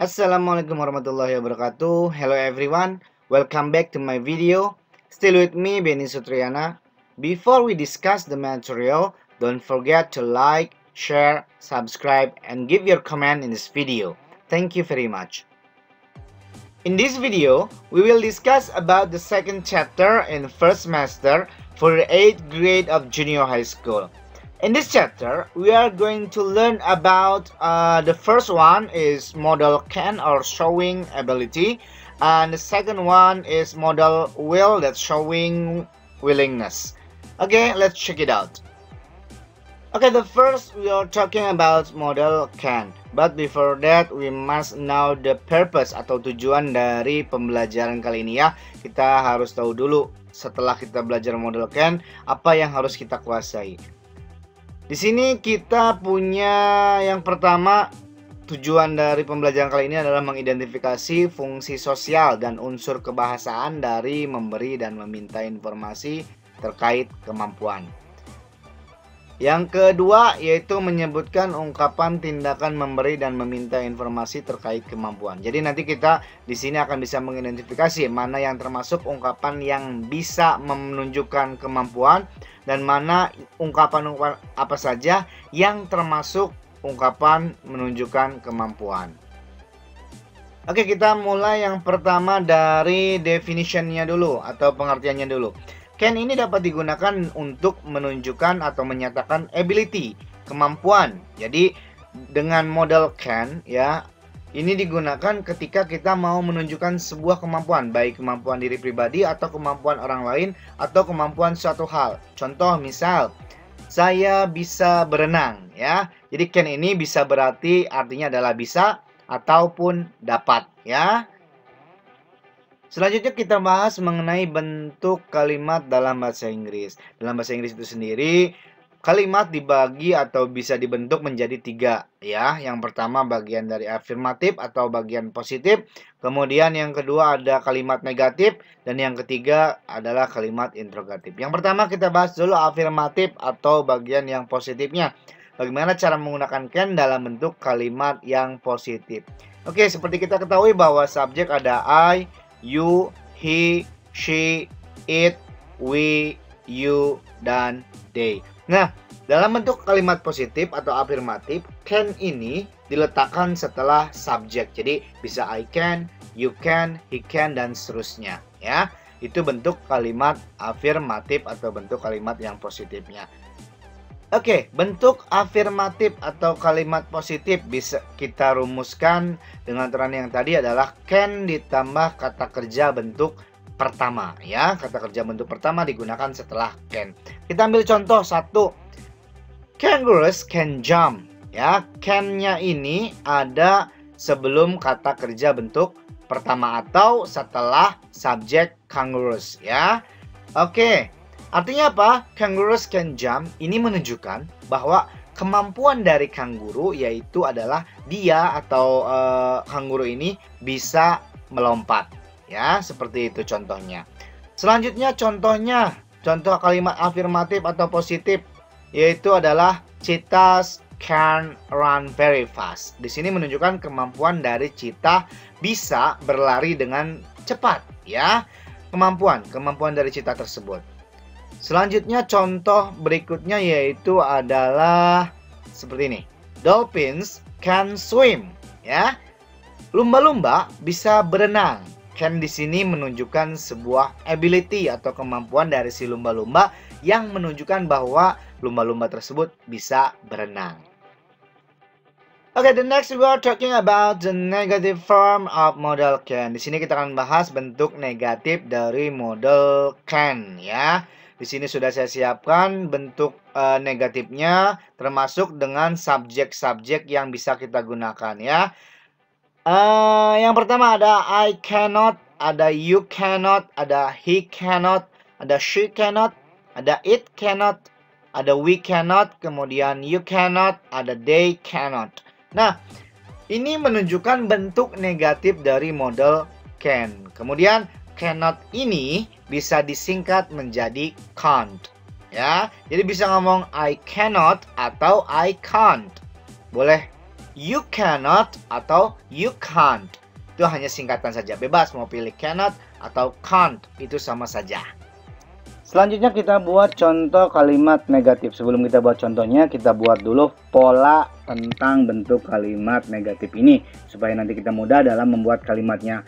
Assalamualaikum warahmatullahi wabarakatuh. Hello everyone, welcome back to my video. Still with me, Benny Sutriana. Before we discuss the material, don't forget to like, share, subscribe, and give your comment in this video. Thank you very much. In this video, we will discuss about the second chapter in first semester for the 8th grade of junior high school. In this chapter, we are going to learn about the first one is model can or showing ability, and the second one is model will that's showing willingness. Okay, let's check it out. Okay, the first we are talking about model can. But before that, we must know the purpose atau tujuan dari pembelajaran kali ini ya. Kita harus tahu dulu setelah kita belajar model can, apa yang harus kita kuasai. Di sini kita punya yang pertama, tujuan dari pembelajaran kali ini adalah mengidentifikasi fungsi sosial dan unsur kebahasaan dari memberi dan meminta informasi terkait kemampuan. Yang kedua yaitu menyebutkan ungkapan tindakan memberi dan meminta informasi terkait kemampuan. Jadi nanti kita di sini akan bisa mengidentifikasi mana yang termasuk ungkapan yang bisa menunjukkan kemampuan dan mana ungkapan-ungkapan apa saja yang termasuk ungkapan menunjukkan kemampuan. Oke, kita mulai yang pertama dari definition-nya dulu atau pengertiannya dulu. Can ini dapat digunakan untuk menunjukkan atau menyatakan ability, kemampuan. Jadi dengan model can ya, ini digunakan ketika kita mau menunjukkan sebuah kemampuan, baik kemampuan diri pribadi atau kemampuan orang lain atau kemampuan suatu hal. Contoh misal, saya bisa berenang ya. Jadi can ini bisa berarti artinya adalah bisa ataupun dapat ya. Selanjutnya kita bahas mengenai bentuk kalimat dalam bahasa Inggris. Dalam bahasa Inggris itu sendiri, kalimat dibagi atau bisa dibentuk menjadi 3 ya. Yang pertama bagian dari afirmatif atau bagian positif. Kemudian yang kedua ada kalimat negatif. Dan yang ketiga adalah kalimat interrogatif. Yang pertama kita bahas dulu afirmatif atau bagian yang positifnya. Bagaimana cara menggunakan can dalam bentuk kalimat yang positif. Oke, seperti kita ketahui bahwa subjek ada I, you, he, she, it, we, you, dan they. Nah, dalam bentuk kalimat positif atau afirmatif, can ini diletakkan setelah subjek. Jadi bisa I can, you can, he can, dan seterusnya. Ya, itu bentuk kalimat afirmatif atau bentuk kalimat yang positifnya. Oke, bentuk afirmatif atau kalimat positif bisa kita rumuskan dengan aturan yang tadi adalah can ditambah kata kerja bentuk pertama ya. Kata kerja bentuk pertama digunakan setelah can. Kita ambil contoh 1. Kangaroos can jump ya. Can-nya ini ada sebelum kata kerja bentuk pertama atau setelah subjek kangaroos ya. Oke. Artinya apa? Kangaroos can jump ini menunjukkan bahwa kemampuan dari kanguru yaitu adalah dia atau kanguru ini bisa melompat. Ya, seperti itu contohnya. Selanjutnya contoh kalimat afirmatif atau positif yaitu adalah cheetahs can run very fast. Di sini menunjukkan kemampuan dari cheetah bisa berlari dengan cepat, ya. Kemampuan dari cheetah tersebut. Selanjutnya contoh berikutnya yaitu adalah seperti ini. Dolphins can swim, ya. Lumba-lumba bisa berenang. Can di sini menunjukkan sebuah ability atau kemampuan dari si lumba-lumba yang menunjukkan bahwa lumba-lumba tersebut bisa berenang. Okay, the next we are talking about the negative form of model can. Di sini kita akan bahas bentuk negatif dari model can, ya. Di sini sudah saya siapkan bentuk negatifnya, termasuk dengan subjek-subjek yang bisa kita gunakan ya. Yang pertama ada I cannot, ada you cannot, ada he cannot, ada she cannot, ada it cannot, ada we cannot, kemudian you cannot, ada they cannot. Nah, ini menunjukkan bentuk negatif dari model can. Kemudian cannot ini bisa disingkat menjadi can't, ya. Jadi bisa ngomong I cannot atau I can't. Boleh You cannot atau you can't. Itu hanya singkatan saja. Bebas mau pilih cannot atau can't. Itu sama saja. Selanjutnya kita buat contoh kalimat negatif. Sebelum kita buat contohnya, kita buat dulu pola tentang bentuk kalimat negatif ini. Supaya nanti kita mudah dalam membuat kalimatnya.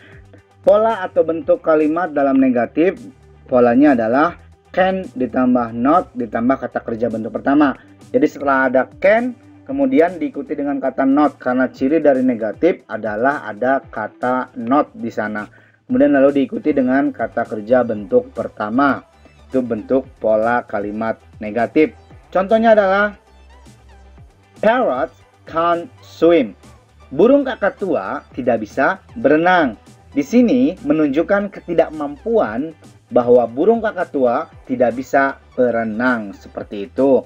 Pola atau bentuk kalimat dalam negatif, polanya adalah can ditambah not ditambah kata kerja bentuk pertama. Jadi setelah ada can, kemudian diikuti dengan kata not. Karena ciri dari negatif adalah ada kata not di sana. Kemudian lalu diikuti dengan kata kerja bentuk pertama. Itu bentuk pola kalimat negatif. Contohnya adalah parrots can't swim. Burung kakatua tidak bisa berenang. Di sini menunjukkan ketidakmampuan bahwa burung kakatua tidak bisa berenang, seperti itu.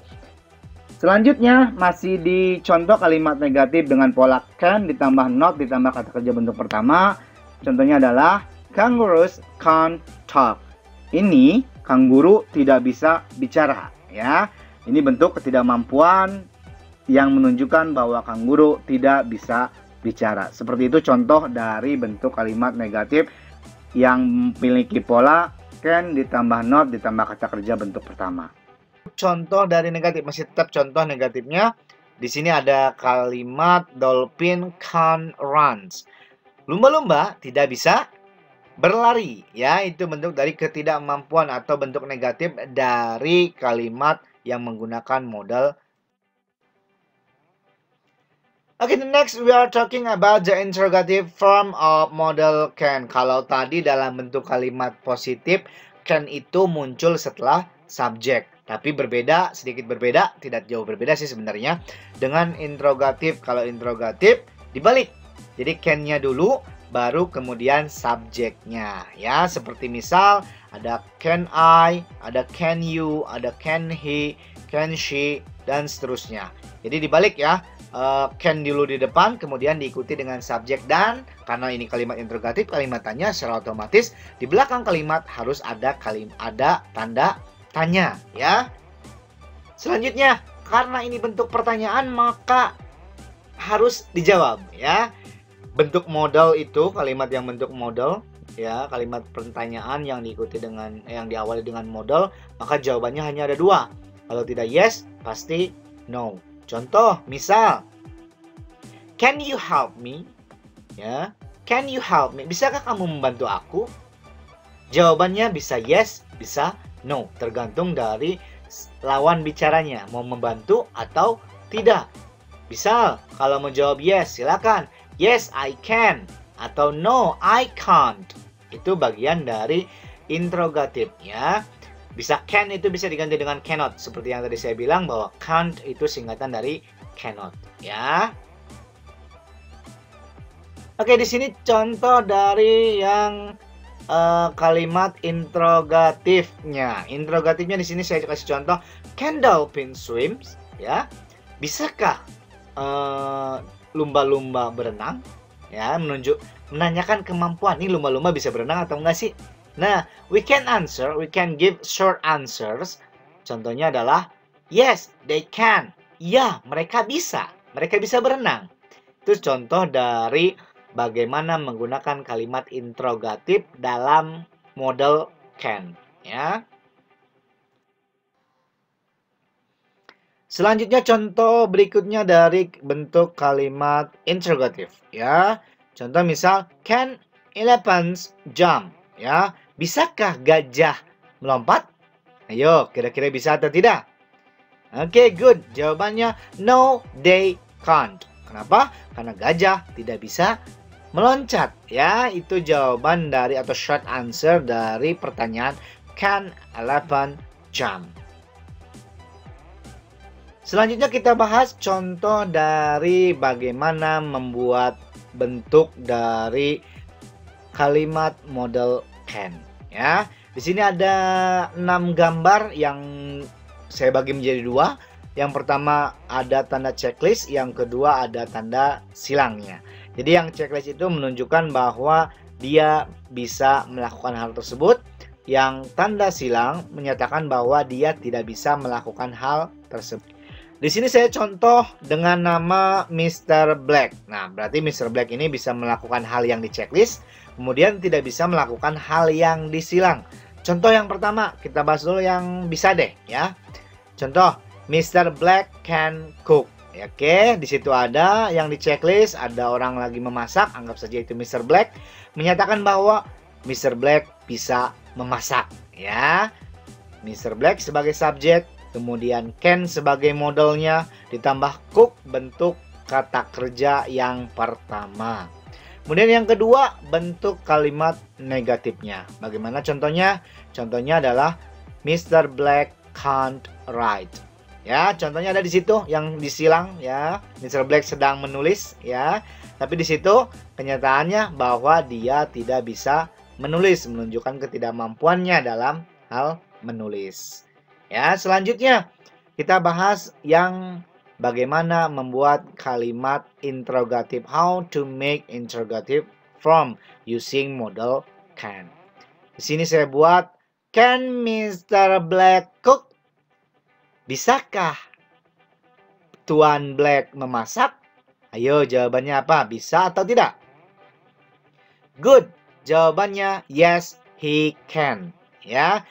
Selanjutnya masih di contoh kalimat negatif dengan pola can ditambah not ditambah kata kerja bentuk pertama. Contohnya adalah kangaroos can't talk. Ini kanguru tidak bisa bicara, ya. Ini bentuk ketidakmampuan yang menunjukkan bahwa kanguru tidak bisa bicara. Seperti itu contoh dari bentuk kalimat negatif yang memiliki pola can ditambah not ditambah kata kerja bentuk pertama. Contoh dari negatif, masih tetap contoh negatifnya. Di sini ada kalimat dolphin can't runs. Lumba-lumba tidak bisa berlari, ya. Itu bentuk dari ketidakmampuan atau bentuk negatif dari kalimat yang menggunakan modal. Okay, next we are talking about the interrogative form of model can. Kalau tadi dalam bentuk kalimat positif, can itu muncul setelah subjek. Tapi berbeda, sedikit berbeda, tidak jauh berbeda sih sebenarnya. Dengan interrogatif, kalau interrogatif dibalik. Jadi can-nya dulu, baru kemudian subjeknya, ya. Seperti misal ada can I, ada can you, ada can he, can she, dan seterusnya. Jadi dibalik ya, can dulu di depan, kemudian diikuti dengan subjek, dan karena ini kalimat interrogatif, kalimat tanya secara otomatis di belakang kalimat harus ada tanda tanya, ya. Selanjutnya, karena ini bentuk pertanyaan maka harus dijawab, ya. Bentuk modal itu kalimat yang bentuk modal, ya, kalimat pertanyaan yang diikuti dengan yang diawali dengan modal, maka jawabannya hanya ada dua. Kalau tidak yes, pasti no. Contoh, misal, can you help me? Ya, can you help me? Bisakah kamu membantu aku? Jawabannya bisa yes, bisa no, tergantung dari lawan bicaranya mau membantu atau tidak. Misal, kalau mau jawab yes, silakan. Yes, I can. Atau no, I can't. Itu bagian dari interrogatif, ya. Bisa can itu bisa diganti dengan cannot. Seperti yang tadi saya bilang bahwa can't itu singkatan dari cannot, ya. Oke, di sini contoh dari yang kalimat interrogatifnya. Interrogatifnya di sini saya kasih contoh, can dolphin swims? Ya, bisakah lumba-lumba berenang? Ya, menanyakan kemampuan. Ini lumba-lumba bisa berenang atau enggak sih? Nah, we can give short answers. Contohnya adalah yes, they can. Ya, mereka bisa. Mereka bisa berenang. Itu contoh dari bagaimana menggunakan kalimat interrogatif dalam model can, ya. Selanjutnya contoh berikutnya dari bentuk kalimat interrogatif, ya. Contoh misal can elephants jump, ya. Bisakah gajah melompat? Ayo, kira-kira bisa atau tidak? Oke, good. Jawabannya no, they can't. Kenapa? Karena gajah tidak bisa meloncat, ya. Itu jawaban dari atau short answer dari pertanyaan can elephant jump. Selanjutnya kita bahas contoh dari bagaimana membuat bentuk dari kalimat model can, ya. Di sini ada 6 gambar yang saya bagi menjadi 2. Yang pertama ada tanda checklist, yang kedua ada tanda silangnya. Jadi yang checklist itu menunjukkan bahwa dia bisa melakukan hal tersebut. Yang tanda silang menyatakan bahwa dia tidak bisa melakukan hal tersebut. Di sini saya contoh dengan nama Mr. Black. Nah, berarti Mr. Black ini bisa melakukan hal yang di checklist, kemudian tidak bisa melakukan hal yang disilang. Contoh yang pertama, kita bahas dulu yang bisa deh ya. Contoh, Mr. Black can cook. Oke, di situ ada yang di checklist, ada orang lagi memasak, anggap saja itu Mr. Black, menyatakan bahwa Mr. Black bisa memasak ya. Mr. Black sebagai subjek, kemudian can sebagai modelnya, ditambah cook bentuk kata kerja yang pertama. Kemudian yang kedua, bentuk kalimat negatifnya. Bagaimana contohnya? Contohnya adalah Mr. Black can't write. Ya, contohnya ada di situ yang disilang ya. Mr. Black sedang menulis ya. Tapi di situ kenyataannya bahwa dia tidak bisa menulis, menunjukkan ketidakmampuannya dalam hal menulis. Ya, selanjutnya kita bahas yang bagaimana membuat kalimat interrogative. How to make interrogative from using model can. Di sini saya buat can Mr. Black cook? Bisakah Tuan Black memasak? Ayo jawabannya apa? Bisa atau tidak? Good. Jawabannya yes, he can. Ya,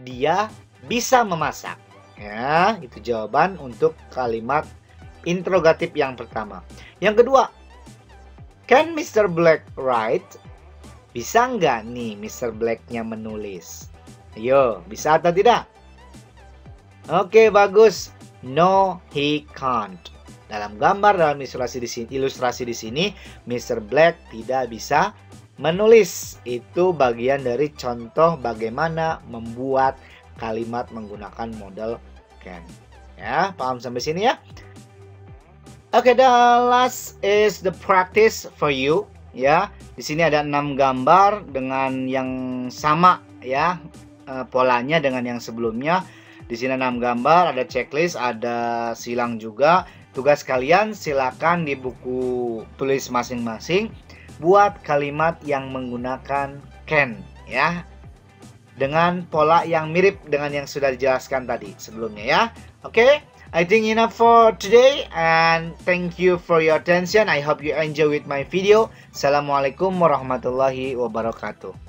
dia bisa memasak. Ya, itu jawaban untuk kalimat interrogatif yang pertama. Yang kedua, can Mr. Black write? Bisa nggak nih Mr. Black-nya menulis? Ayo, bisa atau tidak? Oke, bagus. No, he can't. Dalam gambar, dalam ilustrasi di sini, Mr. Black tidak bisa menulis. Itu bagian dari contoh bagaimana membuat kalimat menggunakan model can. Ya, paham sampai sini ya? Oke, the last is the practice for you. Ya, di sini ada 6 gambar dengan yang sama ya, polanya dengan yang sebelumnya. Di sini 6 gambar, ada checklist, ada silang juga. Tugas kalian silakan di buku tulis masing-masing buat kalimat yang menggunakan can ya, dengan pola yang mirip dengan yang sudah dijelaskan tadi sebelumnya ya. Oke, I think enough for today and thank you for your attention. I hope you enjoy with my video. Assalamualaikum warahmatullahi wabarakatuh.